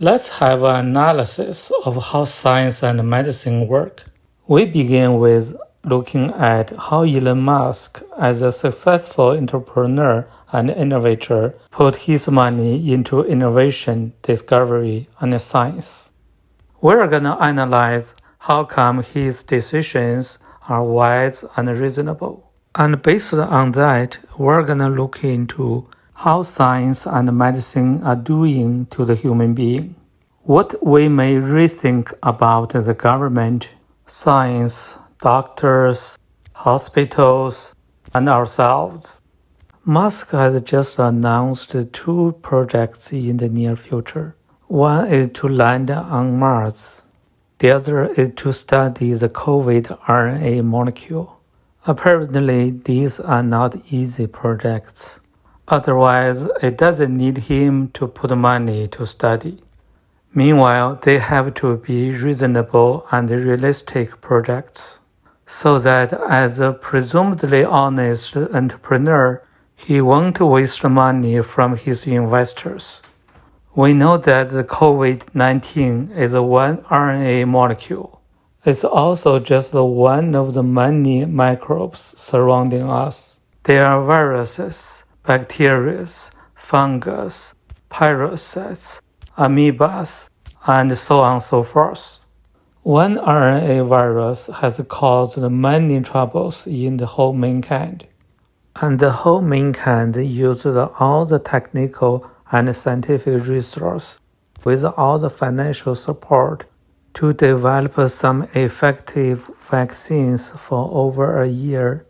Let's have an analysis of how science and medicine work. We begin with looking at how Elon Musk, as a successful entrepreneur and innovator, put his money into innovation, discovery, and science. We're going to analyze how come his decisions are wise and reasonable. And based on that, we're going to look into how science and medicine are doing to the human being. What we may rethink about the government, science, doctors, hospitals, and ourselves. Musk has just announced 2 projects in the near future. One is to land on Mars. The other is to study the COVID RNA molecule. Apparently, these are not easy projects. Otherwise, it doesn't need him to put money to study. Meanwhile, they have to be reasonable and realistic projects, so that as a presumably honest entrepreneur, he won't waste money from his investors. We know that the COVID-19 is one RNA molecule. It's also just one of the many microbes surrounding us. There are viruses, bacteria, fungus, parasites, amoebas, and so on and so forth. One RNA virus has caused many troubles in the whole mankind. And the whole mankind used all the technical and scientific resources with all the financial support to develop some effective vaccines for over a year,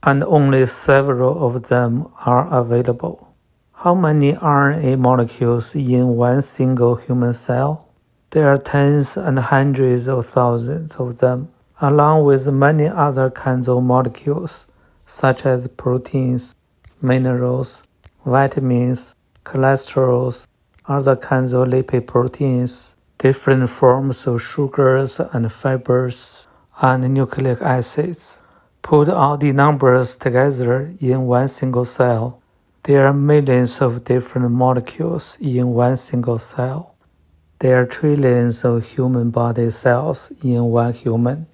and only several of them are available. How many RNA molecules in one single human cell? There are tens and hundreds of thousands of them, along with many other kinds of molecules, such as proteins, minerals, vitamins, cholesterols, other kinds of lipid proteins, different forms of sugars and fibers, and nucleic acids. Put all the numbers together in one single cell. There are millions of different molecules in one single cell. There are trillions of human body cells in one human,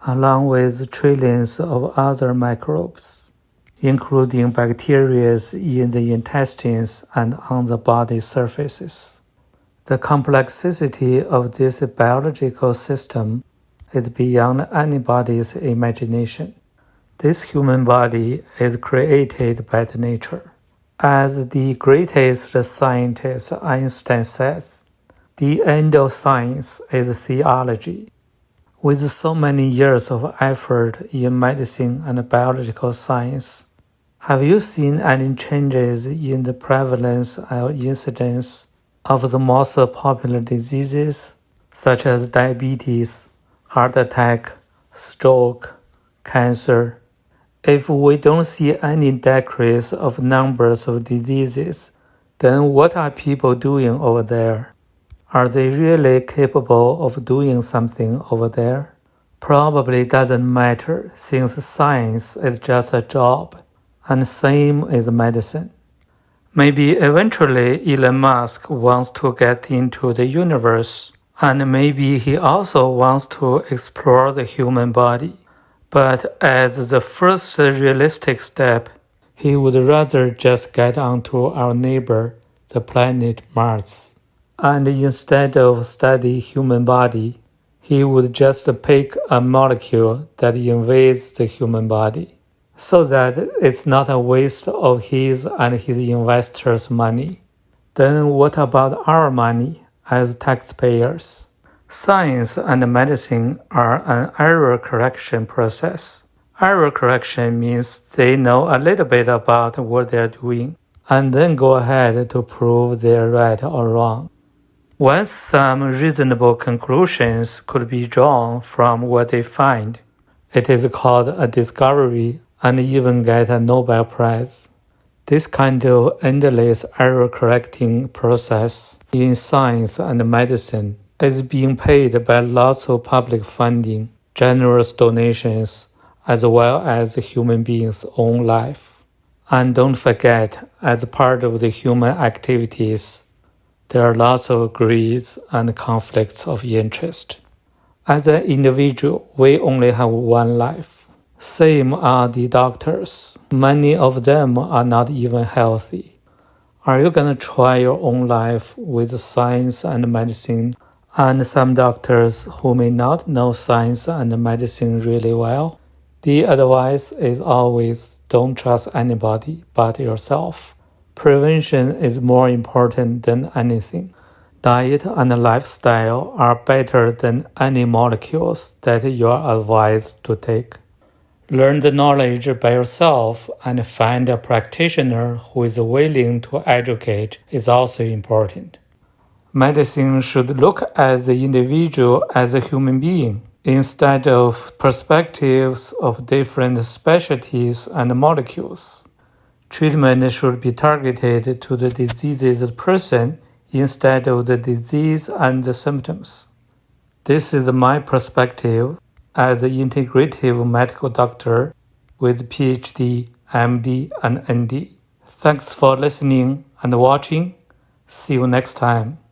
along with trillions of other microbes, including bacteria in the intestines and on the body surfaces. The complexity of this biological system is beyond anybody's imagination. This human body is created by nature. As the greatest scientist Einstein says, the end of science is theology. With so many years of effort in medicine and biological science, have you seen any changes in the prevalence or incidence of the most popular diseases, such as diabetes, heart attack, stroke, cancer? If we don't see any decrease of numbers of diseases, then what are people doing over there? Are they really capable of doing something over there? Probably doesn't matter, since science is just a job, and same is medicine. Maybe eventually Elon Musk wants to get into the universe, and maybe he also wants to explore the human body. But as the first realistic step, he would rather just get onto our neighbor, the planet Mars. And instead of study human body, he would just pick a molecule that invades the human body, so that it's not a waste of his and his investors' money. Then what about our money as taxpayers? Science and medicine are an error correction process. Error correction means they know a little bit about what they're doing, and then go ahead to prove they're right or wrong. Once some reasonable conclusions could be drawn from what they find, it is called a discovery and even get a Nobel Prize. This kind of endless error-correcting process in science and medicine is being paid by lots of public funding, generous donations, as well as human beings' own life. And don't forget, as part of the human activities, there are lots of agrees and conflicts of interest. As an individual, we only have one life. Same are the doctors. Many of them are not even healthy. Are you going to try your own life with science and medicine and some doctors who may not know science and medicine really well? The advice is always don't trust anybody but yourself. Prevention is more important than anything. Diet and lifestyle are better than any molecules that you are advised to take. Learn the knowledge by yourself and find a practitioner who is willing to educate is also important. Medicine should look at the individual as a human being instead of perspectives of different specialties and molecules. Treatment should be targeted to the disease's person instead of the disease and the symptoms. This is my perspective as an integrative medical doctor with PhD, MD, and ND. Thanks for listening and watching. See you next time.